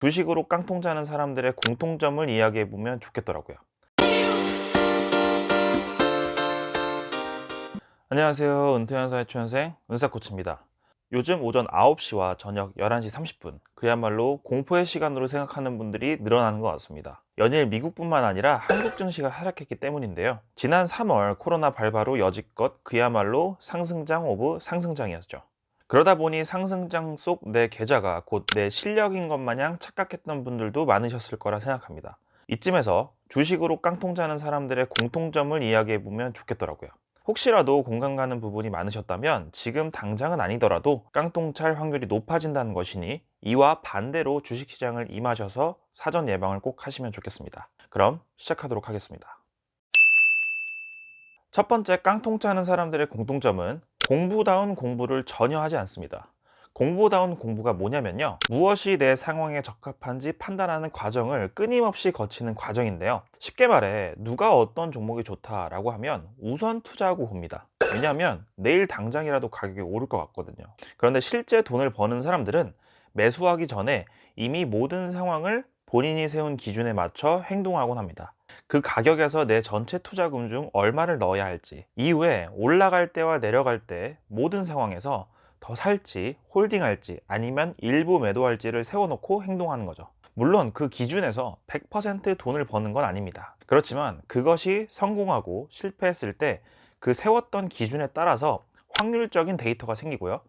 주식으로 깡통 자는 사람들의 공통점을 이야기해 보면 좋겠더라고요. 안녕하세요. 은퇴연사의 초년생 은사코치입니다. 요즘 오전 9시와 저녁 11시 30분, 그야말로 공포의 시간으로 생각하는 분들이 늘어나는 것 같습니다. 연일 미국뿐만 아니라 한국 증시가 하락했기 때문인데요. 지난 3월 코로나 발발 후 여지껏 그야말로 상승장 오브 상승장이었죠. 그러다 보니 상승장 속 내 계좌가 곧 내 실력인 것 마냥 착각했던 분들도 많으셨을 거라 생각합니다. 이쯤에서 주식으로 깡통 자는 사람들의 공통점을 이야기해 보면 좋겠더라고요. 혹시라도 공감 가는 부분이 많으셨다면 지금 당장은 아니더라도 깡통 찰 확률이 높아진다는 것이니 이와 반대로 주식시장을 임하셔서 사전 예방을 꼭 하시면 좋겠습니다. 그럼 시작하도록 하겠습니다. 첫 번째, 깡통 차는 사람들의 공통점은 공부다운 공부를 전혀 하지 않습니다. 공부다운 공부가 뭐냐면요, 무엇이 내 상황에 적합한지 판단하는 과정을 끊임없이 거치는 과정인데요. 쉽게 말해 누가 어떤 종목이 좋다라고 하면 우선 투자하고 봅니다. 왜냐하면 내일 당장이라도 가격이 오를 것 같거든요. 그런데 실제 돈을 버는 사람들은 매수하기 전에 이미 모든 상황을 본인이 세운 기준에 맞춰 행동하곤 합니다. 그 가격에서 내 전체 투자금 중 얼마를 넣어야 할지, 이후에 올라갈 때와 내려갈 때 모든 상황에서 더 살지, 홀딩할지, 아니면 일부 매도할지를 세워놓고 행동하는 거죠. 물론 그 기준에서 100% 돈을 버는 건 아닙니다. 그렇지만 그것이 성공하고 실패했을 때 그 세웠던 기준에 따라서 확률적인 데이터가 생기고요.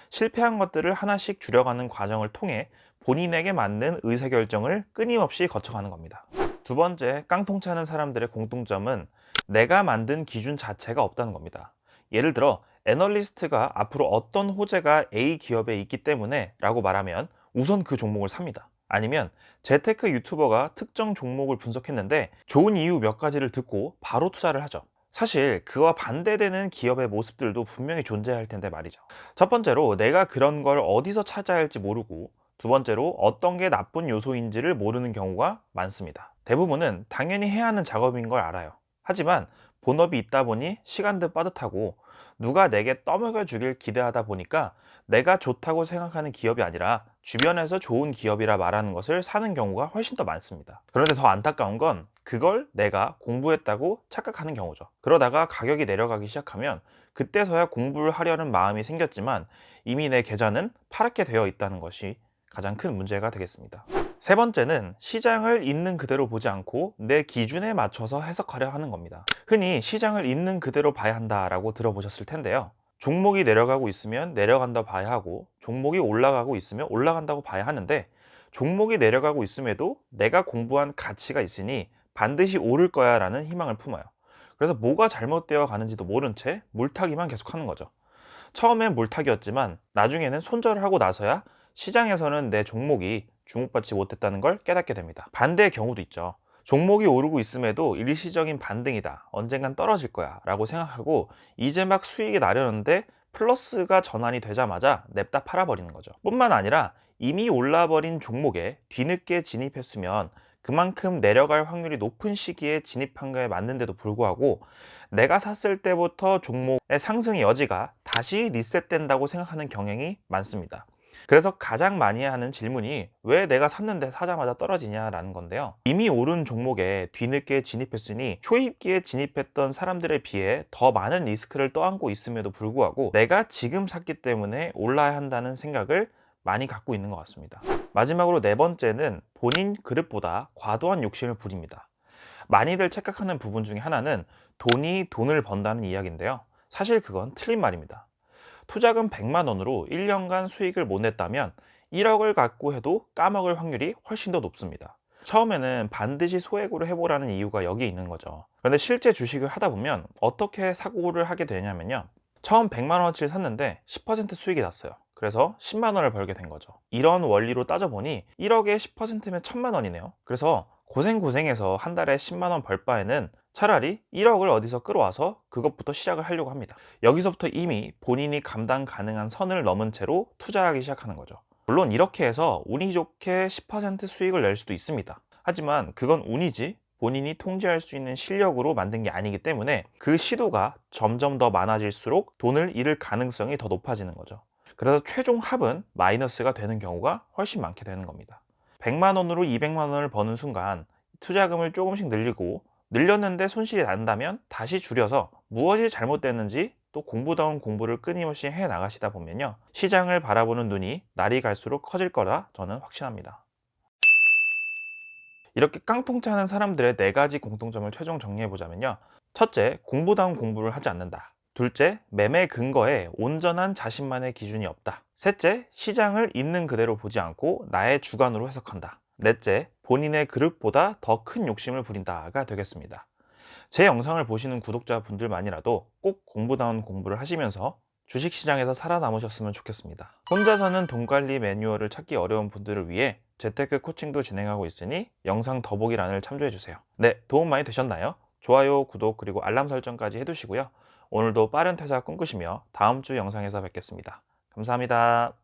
실패한 것들을 하나씩 줄여가는 과정을 통해 본인에게 맞는 의사결정을 끊임없이 거쳐가는 겁니다. 두 번째, 깡통 차는 사람들의 공통점은 내가 만든 기준 자체가 없다는 겁니다. 예를 들어 애널리스트가 앞으로 어떤 호재가 A 기업에 있기 때문에 라고 말하면 우선 그 종목을 삽니다. 아니면 재테크 유튜버가 특정 종목을 분석했는데 좋은 이유 몇 가지를 듣고 바로 투자를 하죠. 사실 그와 반대되는 기업의 모습들도 분명히 존재할 텐데 말이죠. 첫 번째로 내가 그런 걸 어디서 찾아야 할지 모르고, 두 번째로 어떤 게 나쁜 요소인지를 모르는 경우가 많습니다. 대부분은 당연히 해야 하는 작업인 걸 알아요. 하지만 본업이 있다 보니 시간도 빠듯하고 누가 내게 떠먹여 주길 기대하다 보니까 내가 좋다고 생각하는 기업이 아니라 주변에서 좋은 기업이라 말하는 것을 사는 경우가 훨씬 더 많습니다. 그런데 더 안타까운 건 그걸 내가 공부했다고 착각하는 경우죠. 그러다가 가격이 내려가기 시작하면 그때서야 공부를 하려는 마음이 생겼지만 이미 내 계좌는 파랗게 되어 있다는 것이 가장 큰 문제가 되겠습니다. 세 번째는 시장을 있는 그대로 보지 않고 내 기준에 맞춰서 해석하려 하는 겁니다. 흔히 시장을 있는 그대로 봐야 한다라고 들어보셨을 텐데요. 종목이 내려가고 있으면 내려간다 봐야 하고, 종목이 올라가고 있으면 올라간다고 봐야 하는데, 종목이 내려가고 있음에도 내가 공부한 가치가 있으니 반드시 오를 거야 라는 희망을 품어요. 그래서 뭐가 잘못되어 가는지도 모른 채 물타기만 계속하는 거죠. 처음엔 물타기였지만 나중에는 손절을 하고 나서야 시장에서는 내 종목이 주목받지 못했다는 걸 깨닫게 됩니다. 반대의 경우도 있죠. 종목이 오르고 있음에도 일시적인 반등이다, 언젠간 떨어질 거야 라고 생각하고 이제 막 수익이 나려는데 플러스가 전환이 되자마자 냅다 팔아버리는 거죠. 뿐만 아니라 이미 올라버린 종목에 뒤늦게 진입했으면 그만큼 내려갈 확률이 높은 시기에 진입한 거에 맞는데도 불구하고 내가 샀을 때부터 종목의 상승의 여지가 다시 리셋된다고 생각하는 경향이 많습니다. 그래서 가장 많이 하는 질문이 왜 내가 샀는데 사자마자 떨어지냐라는 건데요. 이미 오른 종목에 뒤늦게 진입했으니 초입기에 진입했던 사람들에 비해 더 많은 리스크를 떠안고 있음에도 불구하고 내가 지금 샀기 때문에 올라야 한다는 생각을 많이 갖고 있는 것 같습니다. 마지막으로 네 번째는 본인 그릇보다 과도한 욕심을 부립니다. 많이들 착각하는 부분 중에 하나는 돈이 돈을 번다는 이야기인데요. 사실 그건 틀린 말입니다. 투자금 100만 원으로 1년간 수익을 못 냈다면 1억을 갖고 해도 까먹을 확률이 훨씬 더 높습니다. 처음에는 반드시 소액으로 해보라는 이유가 여기에 있는 거죠. 그런데 실제 주식을 하다 보면 어떻게 사고를 하게 되냐면요, 처음 100만 원어치를 샀는데 10% 수익이 났어요. 그래서 10만 원을 벌게 된 거죠. 이런 원리로 따져보니 1억에 10%면 1000만 원이네요. 그래서 고생해서 한 달에 10만 원 벌 바에는 차라리 1억을 어디서 끌어와서 그것부터 시작을 하려고 합니다. 여기서부터 이미 본인이 감당 가능한 선을 넘은 채로 투자하기 시작하는 거죠. 물론 이렇게 해서 운이 좋게 10% 수익을 낼 수도 있습니다. 하지만 그건 운이지 본인이 통제할 수 있는 실력으로 만든 게 아니기 때문에 그 시도가 점점 더 많아질수록 돈을 잃을 가능성이 더 높아지는 거죠. 그래서 최종 합은 마이너스가 되는 경우가 훨씬 많게 되는 겁니다. 100만 원으로 200만 원을 버는 순간 투자금을 조금씩 늘리고, 늘렸는데 손실이 난다면 다시 줄여서 무엇이 잘못됐는지 또 공부다운 공부를 끊임없이 해 나가시다 보면요, 시장을 바라보는 눈이 날이 갈수록 커질 거라 저는 확신합니다. 이렇게 깡통차 하는 사람들의 4가지 공통점을 최종 정리해 보자면요. 첫째, 공부다운 공부를 하지 않는다. 둘째, 매매 근거에 온전한 자신만의 기준이 없다. 셋째, 시장을 있는 그대로 보지 않고 나의 주관으로 해석한다. 넷째, 본인의 그릇보다 더 큰 욕심을 부린다가 되겠습니다. 제 영상을 보시는 구독자분들만이라도 꼭 공부다운 공부를 하시면서 주식시장에서 살아남으셨으면 좋겠습니다. 혼자서는 돈 관리 매뉴얼을 찾기 어려운 분들을 위해 재테크 코칭도 진행하고 있으니 영상 더보기란을 참조해주세요. 네, 도움 많이 되셨나요? 좋아요, 구독, 그리고 알람 설정까지 해두시고요. 오늘도 빠른 퇴사 꿈꾸시며 다음 주 영상에서 뵙겠습니다. 감사합니다.